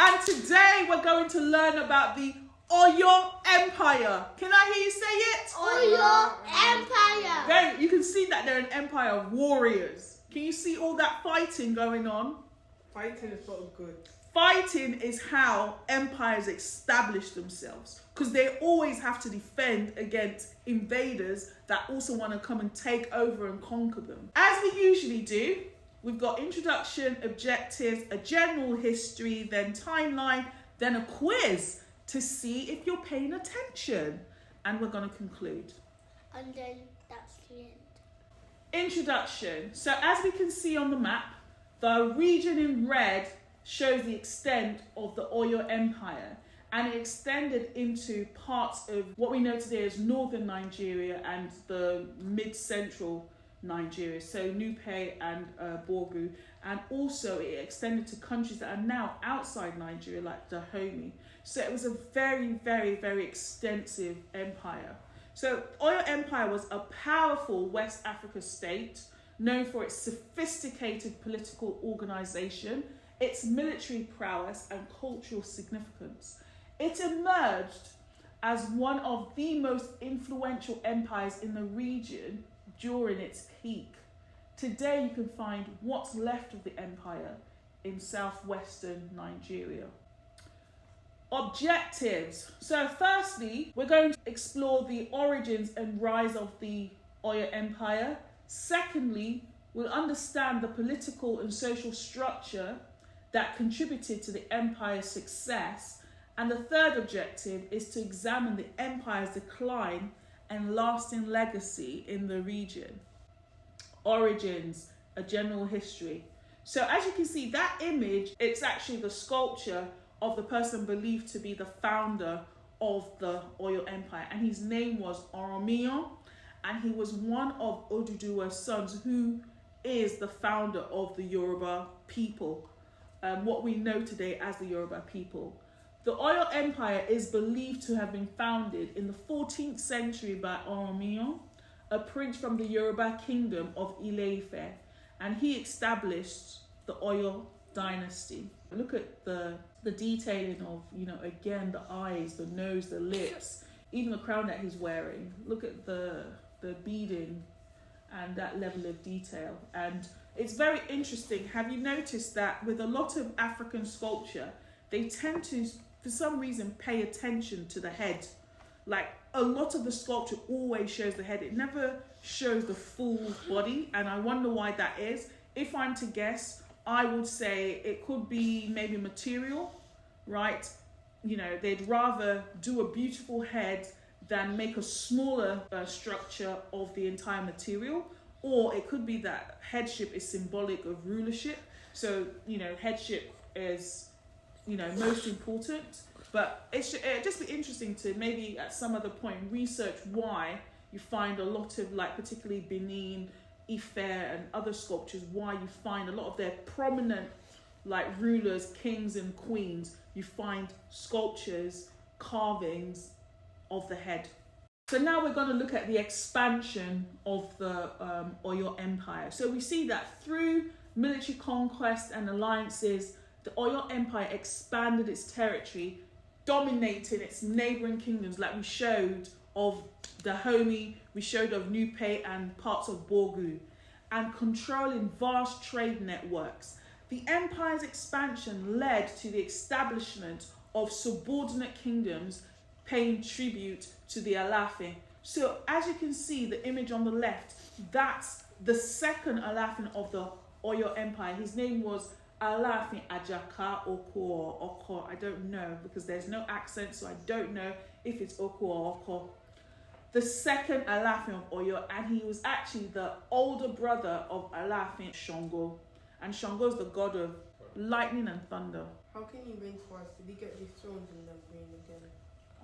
And today we're going to learn about the Oyo Empire. Can I hear you say it? Oyo Empire. Very, you can see that they're an empire of warriors. Can you see all that fighting going on? Fighting is sort of good. Fighting is how empires establish themselves, because they always have to defend against invaders that also want to come and take over and conquer them. As we usually do, we've got introduction, objectives, a general history, then timeline, then a quiz to see if you're paying attention. And we're going to conclude. And then that's the end. Introduction. So as we can see on the map, the region in red shows the extent of the Oyo Empire, and it extended into parts of what we know today as northern Nigeria and the mid-central Nigeria, so Nupe and Borgu, and also it extended to countries that are now outside Nigeria like Dahomey. So it was a very, very, very extensive empire. So Oyo Empire was a powerful West Africa state known for its sophisticated political organization, its military prowess and cultural significance. It emerged as one of the most influential empires in the region during its peak. Today you can find what's left of the empire in southwestern Nigeria. Objectives. So firstly, we're going to explore the origins and rise of the Oyo Empire. Secondly, we'll understand the political and social structure that contributed to the empire's success. And the third objective is to examine the empire's decline and lasting legacy in the region. Origins, a general history. So as you can see, that image, it's actually the sculpture of the person believed to be the founder of the Oyo Empire. And his name was Oromiyan, and he was one of Oduduwa's sons, who is the founder of the Yoruba people. What we know today as the Yoruba people. The Oyo Empire is believed to have been founded in the 14th century by Oromiyan, a prince from the Yoruba kingdom of Ile-Ife, and he established the Oyo dynasty. Look at the detailing of, again, the eyes, the nose, the lips, even the crown that he's wearing. Look at the beading and that level of detail. And it's very interesting. Have you noticed that with a lot of African sculpture, they tend to, for some reason, pay attention to the head? Like, a lot of the sculpture always shows the head. It never shows the full body, and I wonder why that is. If I'm to guess, I would say it could be maybe material, right? They'd rather do a beautiful head than make a smaller structure of the entire material. Or it could be that headship is symbolic of rulership. So, headship is, most important. But it'd just be interesting to maybe at some other point research why you find a lot of, like, particularly Benin, Ife and other sculptures, why you find a lot of their prominent, like, rulers, kings and queens, you find sculptures, carvings of the head. So now we're going to look at the expansion of the Oyo Empire. So we see that through military conquest and alliances, the Oyo Empire expanded its territory, dominating its neighboring kingdoms, like we showed of Dahomey, we showed of Nupe and parts of Borgu, and controlling vast trade networks. The empire's expansion led to the establishment of subordinate kingdoms paying tribute to the Alaafin. So as you can see, the image on the left, that's the second Alaafin of the Oyo Empire. His name was Alaafin Ajaka Oko. I don't know, because there's no accent, so I don't know if it's Oko or Oko. The second Alaafin of Oyo, and he was actually the older brother of Alaafin Shango. And Shango is the god of lightning and thunder. How can he reign twice? Did he get these thrones and then reign again?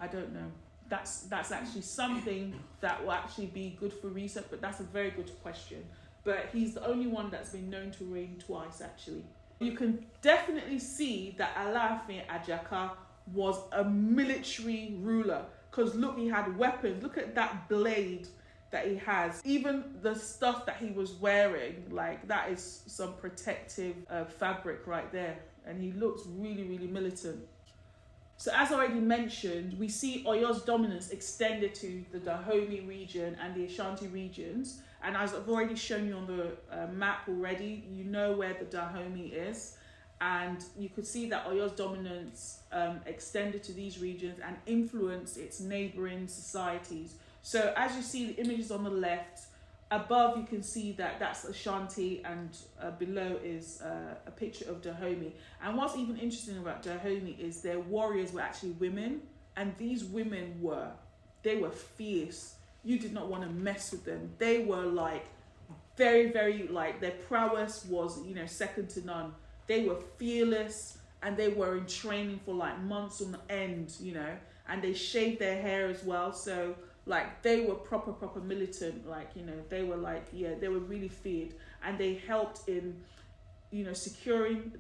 I don't know. That's actually something that will actually be good for research, but that's a very good question. But he's the only one that's been known to reign twice, actually. You can definitely see that Alaafin Ajaka was a military ruler, because look, he had weapons. Look at that blade that he has. Even the stuff that he was wearing, like, that is some protective fabric right there. and he looks really, really militant. So as already mentioned, we see Oyo's dominance extended to the Dahomey region and the Ashanti regions. And as I've already shown you on the map already, you know where the Dahomey is. And you could see that Oyo's dominance extended to these regions and influenced its neighbouring societies. So as you see the images on the left, above you can see that that's Ashanti, and below is a picture of Dahomey. And what's even interesting about Dahomey is their warriors were actually women, and these women were fierce. You did not want to mess with them. They were like very, very, like their prowess was, you know, second to none. They were fearless, and they were in training for like months on end, you know, and they shaved their hair as well. So like they were proper militant, like, you know, they were like, yeah, they were really feared, and they helped in, you know, securing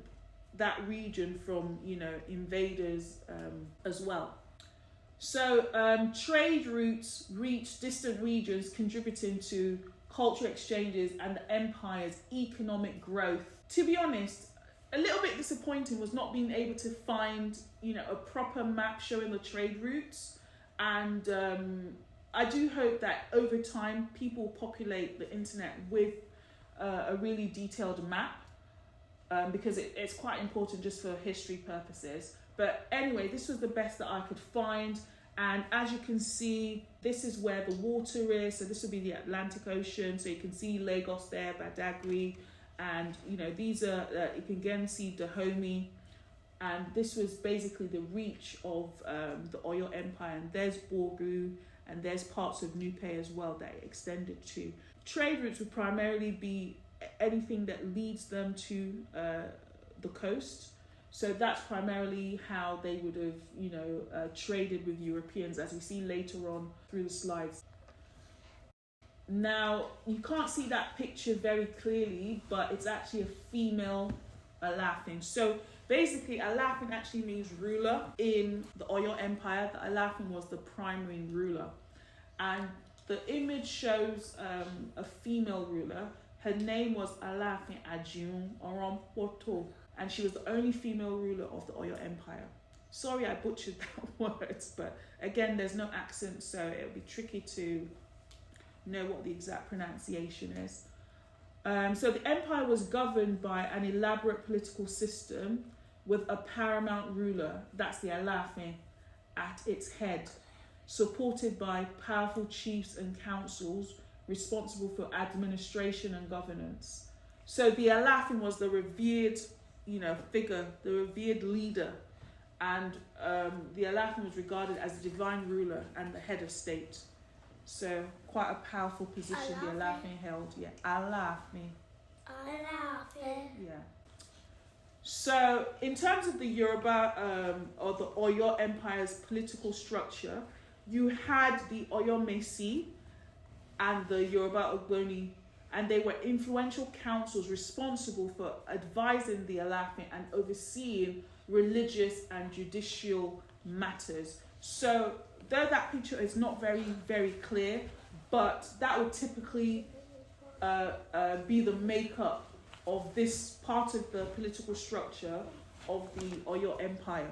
that region from, you know, invaders as well. So trade routes reached distant regions, contributing to cultural exchanges and the empire's economic growth. To be honest, a little bit disappointing was not being able to find, you know, a proper map showing the trade routes. And I do hope that over time people populate the internet with a really detailed map, because it's quite important just for history purposes. But anyway, this was the best that I could find. And as you can see, this is where the water is. So this will be the Atlantic Ocean. So you can see Lagos there, Badagry. And, you know, these are, you can again see Dahomey. And this was basically the reach of the Oyo Empire. And there's Borgu, and there's parts of Nupe as well that it extended to. Trade routes would primarily be anything that leads them to the coast. So that's primarily how they would have, you know, traded with Europeans, as we see later on through the slides. Now, you can't see that picture very clearly, but it's actually a female Alafin. So basically, Alafin actually means ruler in the Oyo Empire. The Alafin was the primary ruler. And the image shows a female ruler. Her name was Alafin Ajiun Orompoto, and she was the only female ruler of the Oyo Empire. Sorry I butchered that word, but again, there's no accent, so it'll be tricky to know what the exact pronunciation is. So the empire was governed by an elaborate political system with a paramount ruler, that's the Alafin, at its head, supported by powerful chiefs and councils responsible for administration and governance. So the Alafin was the revered, you know, figure, the revered leader, and the Alafin was regarded as the divine ruler and the head of state. So quite a powerful position the Alafin held. Yeah, Alafin. Yeah. So in terms of the Yoruba or the Oyo Empire's political structure, you had the Oyo Mesi and the Yoruba Ogboni, and they were influential councils responsible for advising the Alafin and overseeing religious and judicial matters. So though that picture is not very, very clear, but that would typically be the makeup of this part of the political structure of the Oyo Empire.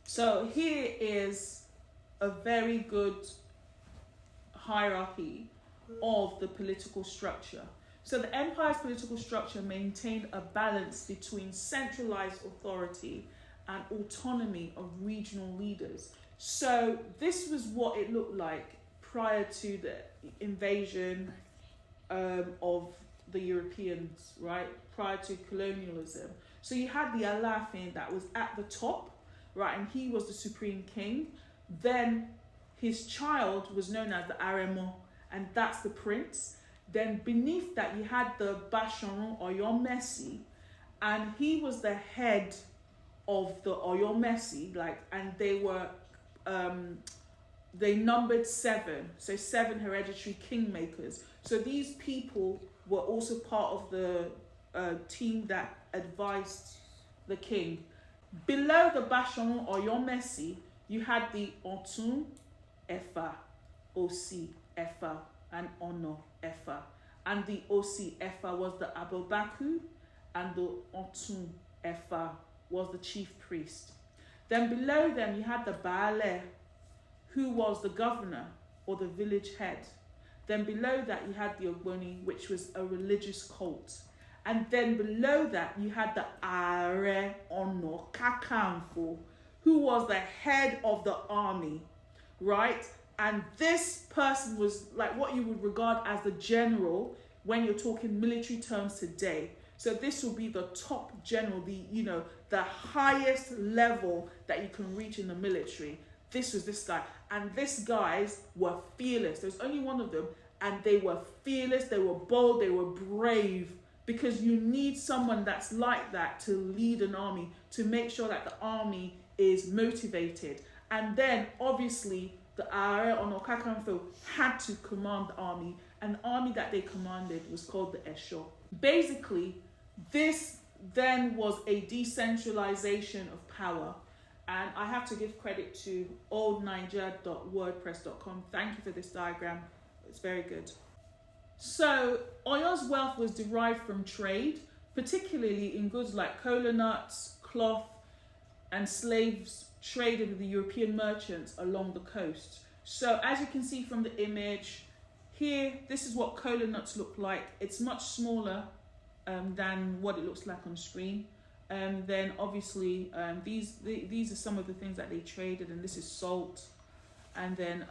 So here is a very good hierarchy of the political structure. So the empire's political structure maintained a balance between centralized authority and autonomy of regional leaders. So this was what it looked like prior to the invasion of the Europeans, right? Prior to colonialism. So you had the Alafin that was at the top, right? And he was the supreme king. Then his child was known as the Aremo, and that's the prince. Then beneath that, you had the Basharon Oyo Mesi, and he was the head of the Oyo Mesi, like, and they were, they numbered 7, so 7 hereditary kingmakers. So these people were also part of the team that advised the king. Below the Basharon Oyo Mesi, you had the Otun Efa, Osi Efa, and Ono Efa. And the Osi Efa was the Abobaku, and the Otun Efa was the chief priest. Then below them you had the Baale, who was the governor or the village head. Then below that you had the Ogboni, which was a religious cult. And then below that you had the Are Ono Kakanfo, who was the head of the army, right? And this person was like what you would regard as the general when you're talking military terms today. So this will be the top general, the highest level that you can reach in the military. This was this guy. And these guys were fearless. There's only one of them. And they were fearless, they were bold, they were brave. Because you need someone that's like that to lead an army, to make sure that the army is motivated. And then, obviously, the Are Onokakanfo had to command the army. And the army that they commanded was called the Esho. Basically, this then was a decentralization of power. And I have to give credit to oldniger.wordpress.com. Thank you for this diagram. It's very good. So Oyo's wealth was derived from trade, particularly in goods like cola nuts, cloth, and slaves traded with the European merchants along the coast. So as you can see from the image here, this is what cola nuts look like. It's much smaller than what it looks like on screen. Then obviously these are some of the things that they traded, and this is salt. And then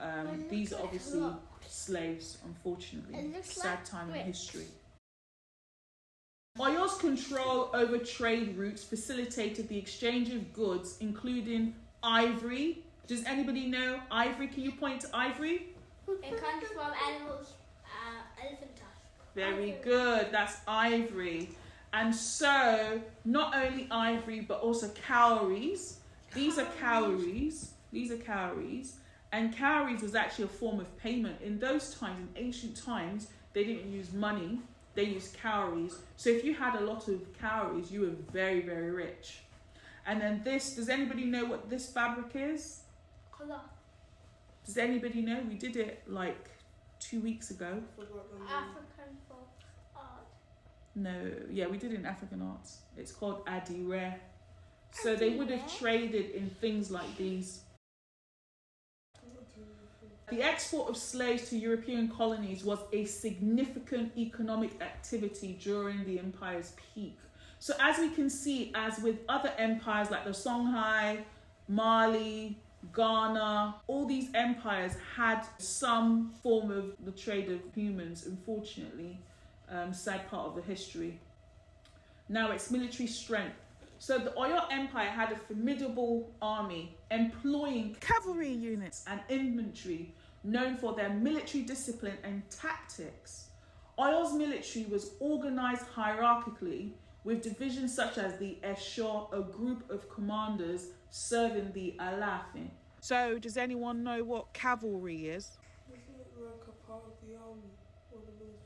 these are obviously slaves, unfortunately. Sad time in history. Oyo's control over trade routes facilitated the exchange of goods, including ivory. Does anybody know ivory? Can you point to ivory? It comes from animals, elephant tusk. Very good, that's ivory. And so, not only ivory, but also cowries. These are cowries. And cowries was actually a form of payment. In those times, in ancient times, they didn't use money, they used cowries. So if you had a lot of cowries, you were very, very rich. And then this, does anybody know what this fabric is? Colour. Does anybody know? We did it like 2 weeks ago. African folk art. No, yeah, we did it in African arts. It's called adire. So they would have traded in things like these. The export of slaves to European colonies was a significant economic activity during the empire's peak. So as we can see, as with other empires like the Songhai, Mali, Ghana, all these empires had some form of the trade of humans, unfortunately, sad part of the history. Now its military strength. So the Oyo Empire had a formidable army employing cavalry units and infantry known for their military discipline and tactics. Oyo's military was organized hierarchically with divisions such as the Esho, a group of commanders serving the Alafin. So does anyone know what cavalry is? Isn't it like a part of the army or the military?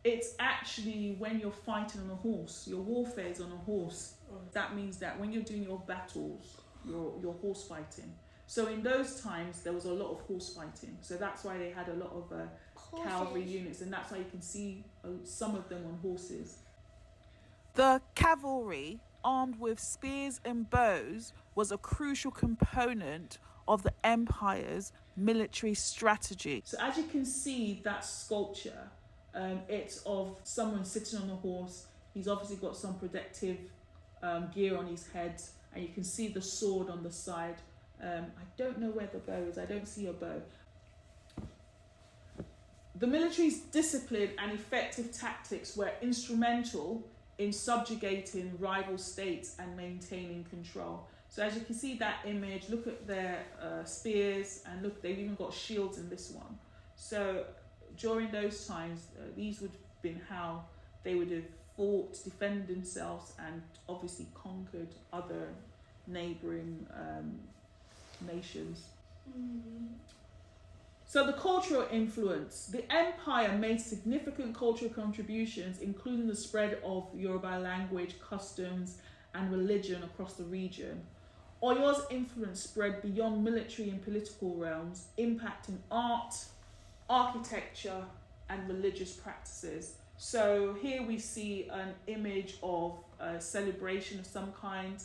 It's actually when you're fighting on a horse. Your warfare is on a horse. Oh. That means that when you're doing your battles, you're horse fighting. So in those times, there was a lot of horse fighting. So that's why they had a lot of cavalry units. And that's why you can see some of them on horses. The cavalry, armed with spears and bows, was a crucial component of the empire's military strategy. So as you can see, that sculpture, it's of someone sitting on a horse. He's obviously got some protective gear on his head, and you can see the sword on the side. I don't know where the bow is. I don't see a bow. The military's discipline and effective tactics were instrumental in subjugating rival states and maintaining control. So as you can see that image, look at their spears, and look, they've even got shields in this one. So during those times, these would have been how they would have fought, defended themselves, and obviously conquered other neighbouring nations. So the cultural influence. The empire made significant cultural contributions, including the spread of Yoruba language, customs, and religion across the region. Oyo's influence spread beyond military and political realms, impacting art, architecture, and religious practices. So here we see an image of a celebration of some kind,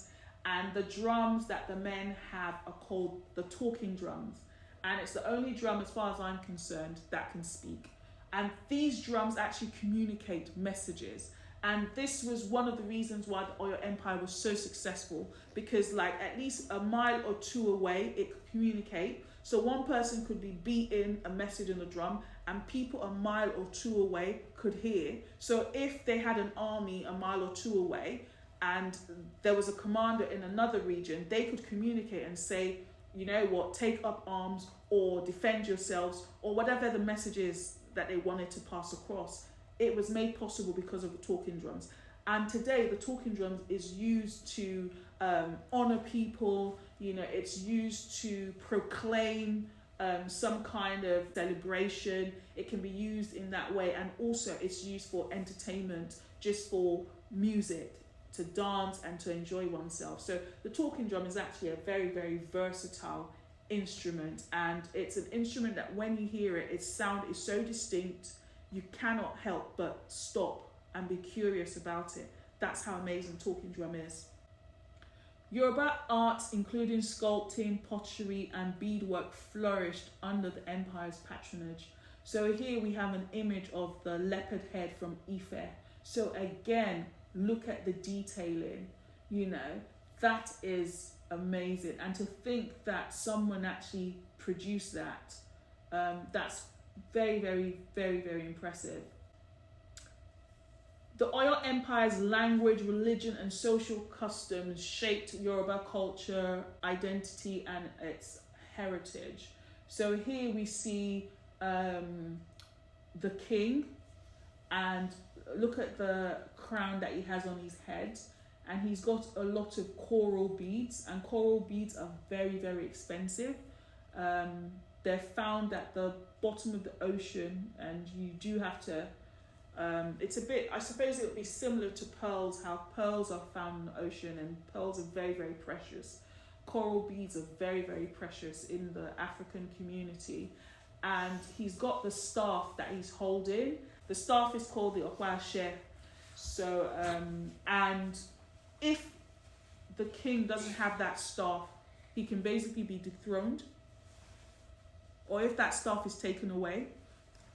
and the drums that the men have are called the talking drums. And it's the only drum, as far as I'm concerned, that can speak. And these drums actually communicate messages. And this was one of the reasons why the Oyo Empire was so successful, because like at least a mile or two away, it could communicate. So one person could be beating a message in the drum and people a mile or two away could hear. So if they had an army a mile or two away and there was a commander in another region, they could communicate and say, you know what, take up arms or defend yourselves or whatever the message is that they wanted to pass across. It was made possible because of the talking drums. And today the talking drums is used to honor people, you know, it's used to proclaim some kind of celebration. It can be used in that way, and also it's used for entertainment, just for music, to dance and to enjoy oneself. So the talking drum is actually a very, very versatile instrument, and it's an instrument that when you hear it, its sound is so distinct, you cannot help but stop and be curious about it. That's how amazing talking drum is. Yoruba arts, including sculpting, pottery and beadwork, flourished under the empire's patronage. So here we have an image of the leopard head from Ife. So again, look at the detailing, you know, that is amazing. And to think that someone actually produced that, that's very, very, very, very impressive. The Oyo Empire's language, religion and social customs shaped Yoruba culture, identity and its heritage. So here we see the king, and look at the crown that he has on his head, and he's got a lot of coral beads, and coral beads are very, very expensive. They're found at the bottom of the ocean, and you do have to it's a bit, I suppose it would be similar to pearls, how pearls are found in the ocean, and pearls are very, very precious. Coral beads are very, very precious in the African community. And he's got the staff that he's holding. The staff is called the Okwashe. So, and if the king doesn't have that staff, he can basically be dethroned. Or if that staff is taken away,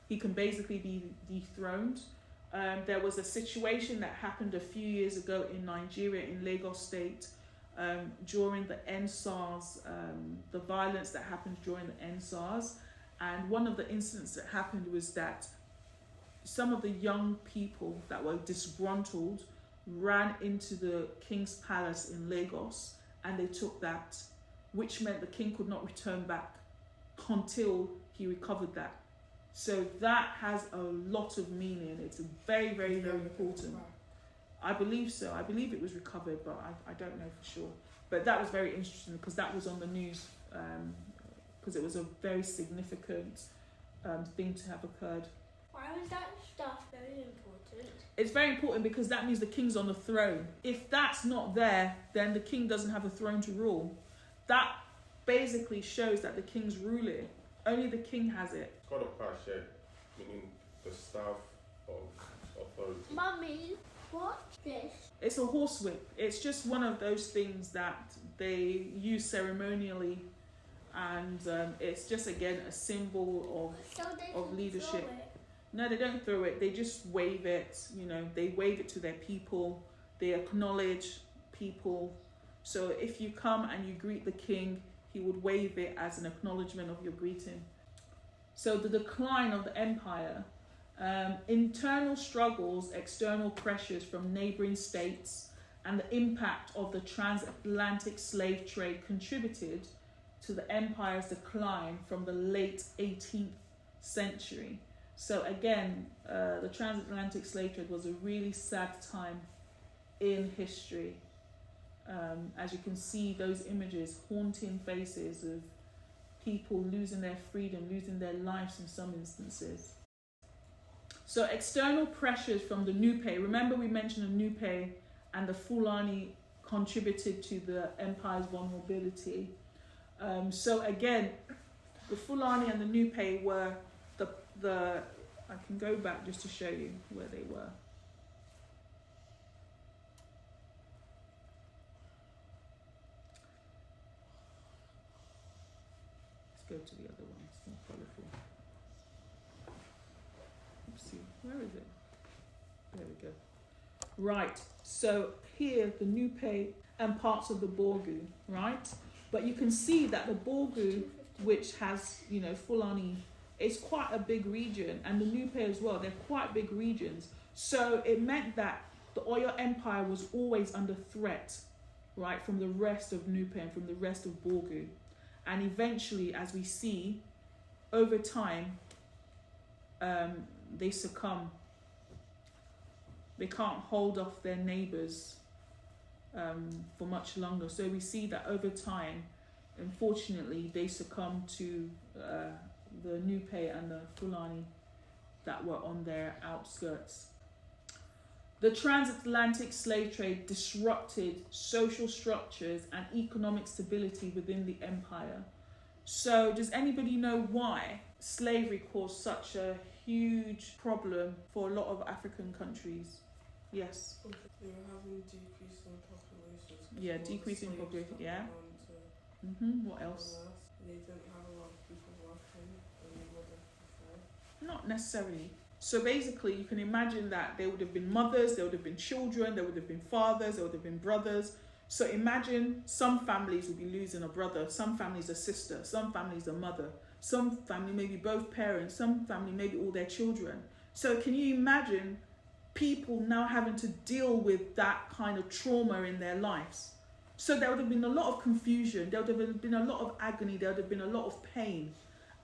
he can basically be dethroned. There was a situation that happened a few years ago in Nigeria, in Lagos State, during the NSARS, the violence that happened during the NSARS. And one of the incidents that happened was that some of the young people that were disgruntled ran into the king's palace in Lagos, and they took that, which meant the king could not return back until he recovered that. So that has a lot of meaning. It's very, very, very important. I believe so. I believe it was recovered, but I don't know for sure. But that was very interesting because that was on the news, because it was a very significant thing to have occurred. Why was that stuff very important? It's very important because that means the king's on the throne. If that's not there, then the king doesn't have a throne to rule. That basically shows that the king's ruling. Only the king has it. It's called a pashe, meaning the staff of authority. Mummy, what's this? It's a horsewhip. It's just one of those things that they use ceremonially, and it's just, again, a symbol of leadership. No, they don't throw it. They just wave it. You know, they wave it to their people. They acknowledge people. So if you come and you greet the king, he would wave it as an acknowledgement of your greeting. So the decline of the empire, internal struggles, external pressures from neighbouring states, and the impact of the transatlantic slave trade contributed to the empire's decline from the late 18th century. So again, the transatlantic slave trade was a really sad time in history. As you can see, those images, haunting faces of people losing their freedom, losing their lives in some instances. So external pressures from the Nupe. Remember we mentioned the Nupe and the Fulani contributed to the empire's vulnerability. So again, the Fulani and the Nupe were the I can go back just to show you where they were. Let's go to the other one, it's more colourful. Let's see, where is it? There we go. Right, so here the Nupe and parts of the Borgu, right? But you can see that the Borgu, which has, you know, Fulani, it's quite a big region, and the Nupe as well, they're quite big regions. So it meant that the Oyo Empire was always under threat, right, from the rest of Nupe and from the rest of Borgu. And eventually, as we see, over time, they succumb. They can't hold off their neighbours for much longer. So we see that over time, unfortunately, they succumb to the Nupe and the Fulani that were on their outskirts. The transatlantic slave trade disrupted social structures and economic stability within the empire. So does anybody know why slavery caused such a huge problem for a lot of African countries? Yes. They were having decreasing populations. Yeah, decreasing population, yeah. What else? They didn't have a lot of people working and they wasn't before. Not necessarily. So basically, you can imagine that there would have been mothers, there would have been children, there would have been fathers, there would have been brothers. So imagine some families will be losing a brother, some families a sister, some families a mother, some family maybe both parents, some family maybe all their children. So can you imagine people now having to deal with that kind of trauma in their lives? So there would have been a lot of confusion, there would have been a lot of agony, there would have been a lot of pain.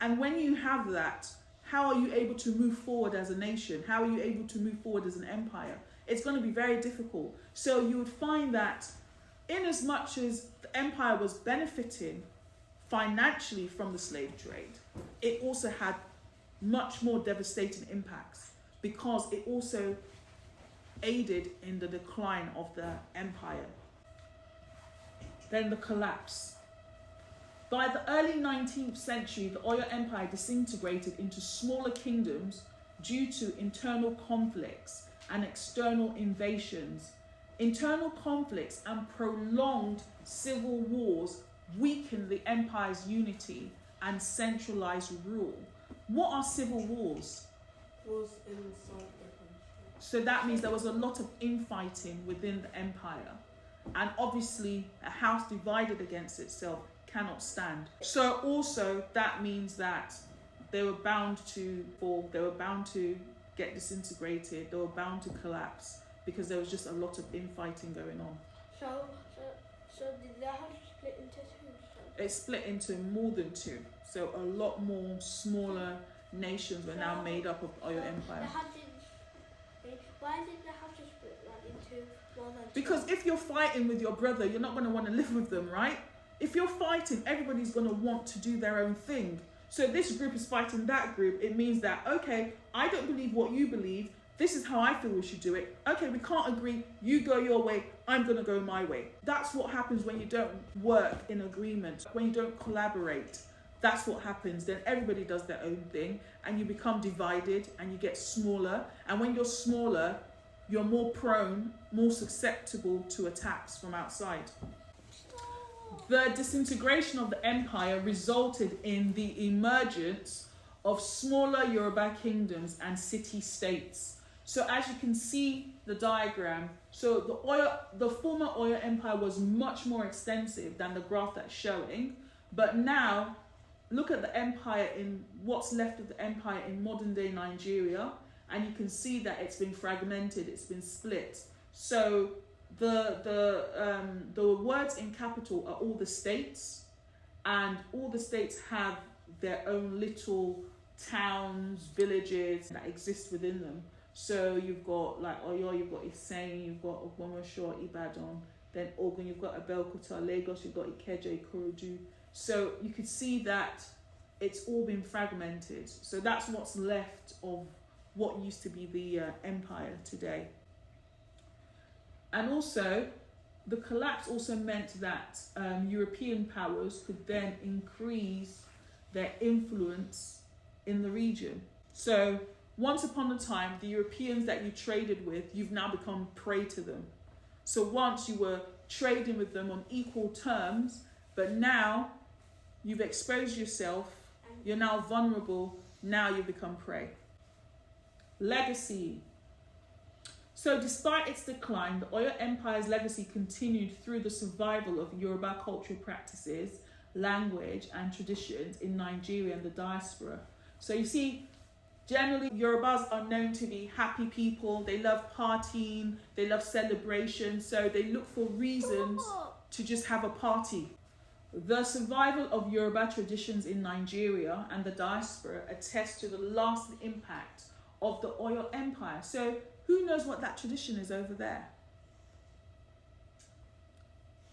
And when you have that, how are you able to move forward as a nation? How are you able to move forward as an empire? It's going to be very difficult. So you would find that in as much as the empire was benefiting financially from the slave trade, it also had much more devastating impacts because it also aided in the decline of the empire. Then the collapse. By the early 19th century, the Oyo Empire disintegrated into smaller kingdoms due to internal conflicts and external invasions. Internal conflicts and prolonged civil wars weakened the empire's unity and centralized rule. What are civil wars? Was inside the country. So that means there was a lot of infighting within the empire. And obviously, a house divided against itself cannot stand. So also that means that they were bound to fall, they were bound to get disintegrated, they were bound to collapse because there was just a lot of infighting going on. So did the house split into two? It split into more than two. So a lot more smaller nations were now made up of Oyo Empire. Why did the house split into more than two? Because if you're fighting with your brother, you're not going to want to live with them, right? If you're fighting, everybody's going to want to do their own thing. So this group is fighting that group. It means that, okay, I don't believe what you believe. This is how I feel we should do it. Okay, we can't agree. You go your way. I'm going to go my way. That's what happens when you don't work in agreement, when you don't collaborate. That's what happens. Then everybody does their own thing and you become divided and you get smaller. And when you're smaller, you're more prone, more susceptible to attacks from outside. The disintegration of the empire resulted in the emergence of smaller Yoruba kingdoms and city-states. So as you can see the diagram, so the former Oyo Empire was much more extensive than the graph that's showing, but now look at the empire in what's left of the empire in modern day Nigeria, and you can see that it's been fragmented, it's been split. So the words in capital are all the states, and all the states have their own little towns, villages that exist within them. So you've got like Oyo, you've got Iseyin, you've got Ogbomoso, Ibadan, then Ogun, you've got Abeokuta, Lagos, you've got Ikeja, Ikorodu. So you could see that it's all been fragmented. So that's what's left of what used to be the empire today. And also, the collapse also meant that European powers could then increase their influence in the region. So once upon a time, the Europeans that you traded with, you've now become prey to them. So once you were trading with them on equal terms, but now you've exposed yourself, you're now vulnerable, now you become prey. Legacy. So despite its decline, the Oyo Empire's legacy continued through the survival of Yoruba cultural practices, language and traditions in Nigeria and the diaspora. So you see, generally Yorubas are known to be happy people. They love partying, they love celebration, so they look for reasons to just have a party. The survival of Yoruba traditions in Nigeria and the diaspora attests to the lasting impact of the Oyo Empire. So who knows what that tradition is over there?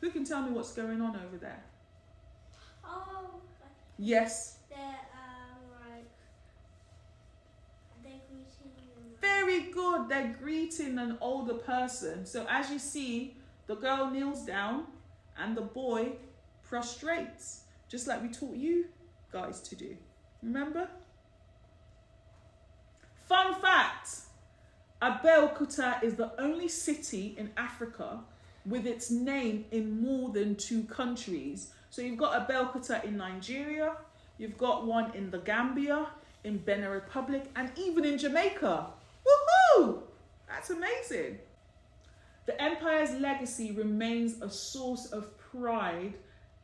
Who can tell me what's going on over there? Oh, Yes. they're greeting. Very good. They're greeting an older person. So as you see, the girl kneels down and the boy prostrates, just like we taught you guys to do. Remember? Fun fact. Abeokuta is the only city in Africa with its name in more than 2 countries. So you've got Abeokuta in Nigeria, you've got one in the Gambia, in Benin Republic, and even in Jamaica. Woohoo! That's amazing. The empire's legacy remains a source of pride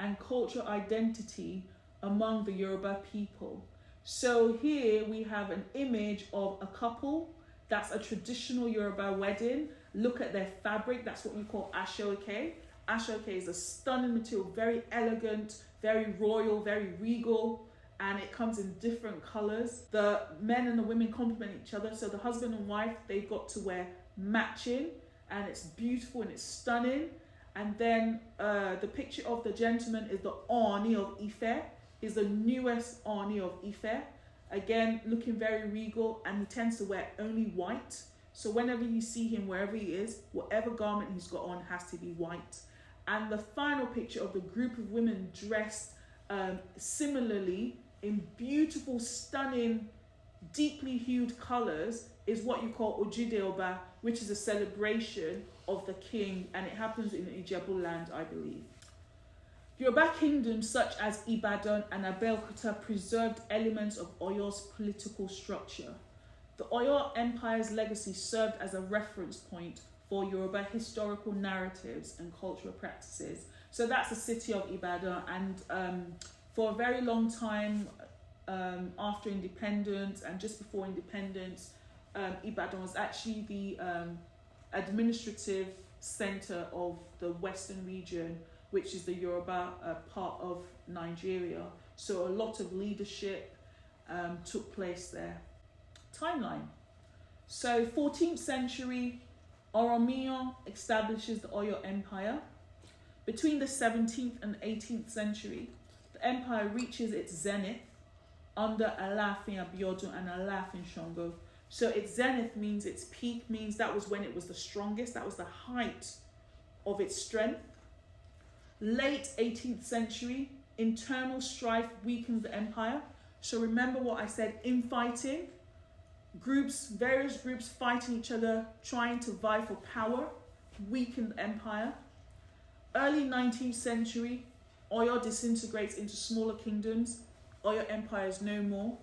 and cultural identity among the Yoruba people. So here we have an image of a couple. That's a traditional Yoruba wedding. Look at their fabric. That's what we call ashoke. Ashoke is a stunning material, very elegant, very royal, very regal, and it comes in different colors. The men and the women complement each other. So the husband and wife, they've got to wear matching, and it's beautiful and it's stunning. And then the picture of the gentleman is the Oni of Ife. He's the newest Oni of Ife. Again, looking very regal, and he tends to wear only white. So whenever you see him, wherever he is, whatever garment he's got on has to be white. And the final picture of the group of women dressed similarly in beautiful, stunning, deeply hued colours is what you call Ojide Oba, which is a celebration of the king, and it happens in Ijebu land, I believe. Yoruba kingdoms such as Ibadan and Abeokuta preserved elements of Oyo's political structure. The Oyo Empire's legacy served as a reference point for Yoruba historical narratives and cultural practices. So that's the city of Ibadan, and for a very long time after independence and just before independence, Ibadan was actually the administrative center of the western region, which is the Yoruba part of Nigeria. So a lot of leadership took place there. Timeline. So 14th century, Oromiyan establishes the Oyo Empire. Between the 17th and 18th century, the empire reaches its zenith under Alaafin Abiodun and Alaafin Sango. So its zenith means its peak, means that was when it was the strongest, that was the height of its strength. Late 18th century, internal strife weakens the empire. So remember what I said, infighting, various groups fighting each other, trying to vie for power, weakened the empire. Early 19th century, Oyo disintegrates into smaller kingdoms. Oyo Empire is no more,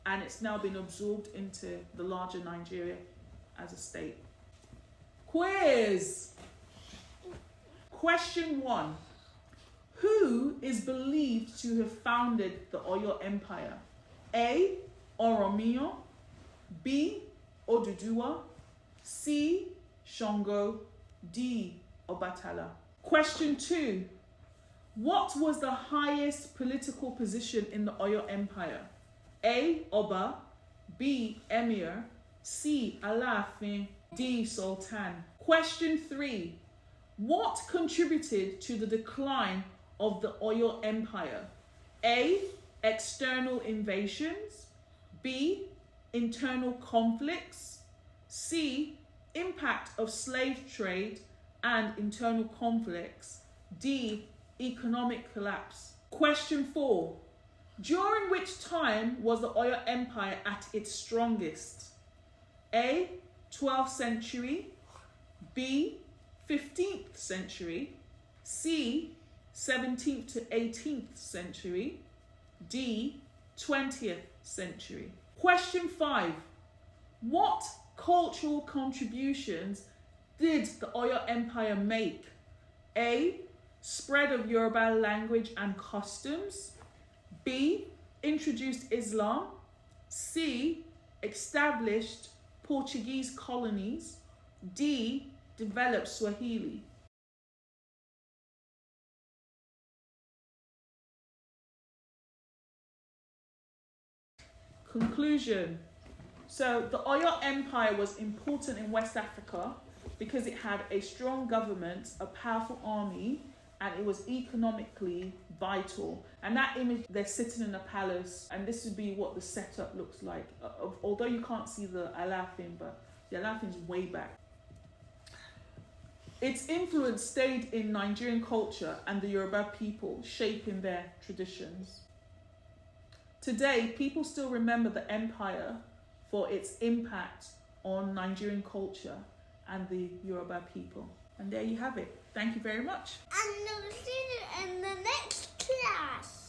and it's now been absorbed into the larger Nigeria as a state. Quiz! Question 1. Who is believed to have founded the Oyo Empire? A. Oromiyan, B. Oduduwa, C. Sango, D. Obatala. Question 2. What was the highest political position in the Oyo Empire? A. Oba, B. Emir, C. Alaafin, D. Sultan. Question 3. What contributed to the decline of the Oyo Empire? A. External invasions, B. Internal conflicts, C. Impact of slave trade and internal conflicts, D. Economic collapse. Question 4. During which time was the Oyo Empire at its strongest? A. 12th century, B. 15th century, C. 17th to 18th century, D. 20th century. Question 5. What cultural contributions did the Oyo Empire make? A. Spread of Yoruba language and customs. B. Introduced Islam. C. Established Portuguese colonies. D. Developed Swahili. Conclusion. So the Oyo Empire was important in West Africa because it had a strong government, a powerful army, and it was economically vital. And that image, they're sitting in a palace, and this would be what the setup looks like. Although you can't see the Alafin, but the Alafin's way back. Its influence stayed in Nigerian culture and the Yoruba people, shaping their traditions. Today, people still remember the empire for its impact on Nigerian culture and the Yoruba people. And there you have it. Thank you very much. And we'll see you in the next class.